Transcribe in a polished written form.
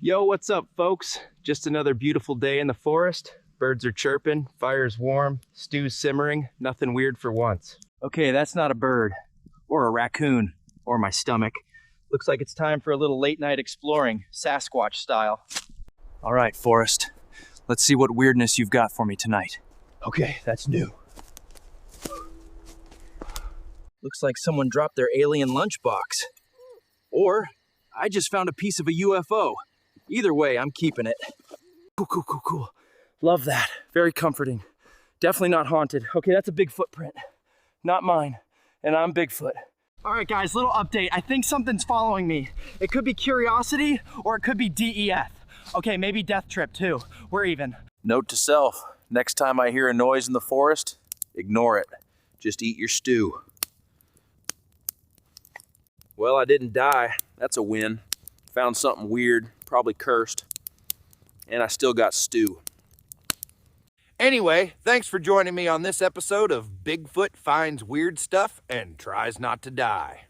Yo, what's up, folks? Just another beautiful day in the forest. Birds are chirping, fire's warm, stew's simmering, nothing weird for once. Okay, that's not a bird, or a raccoon, or my stomach. Looks like it's time for a little late night exploring, Sasquatch style. All right, Forrest, let's see what weirdness you've got for me tonight. Okay, that's new. Looks like someone dropped their alien lunchbox. Or I just found a piece of a UFO. Either way, I'm keeping it. Cool. Love that. Very comforting. Definitely not haunted. Okay, that's a big footprint. Not mine. And I'm Bigfoot. All right, guys, little update. I think something's following me. It could be curiosity or it could be DEF. Okay, maybe death trip too. We're even. Note to self, next time I hear a noise in the forest, ignore it. Just eat your stew. Well, I didn't die. That's a win. Found something weird, probably cursed. And I still got stew. Anyway, thanks for joining me on this episode of Bigfoot Finds Weird Stuff and Tries Not to Die.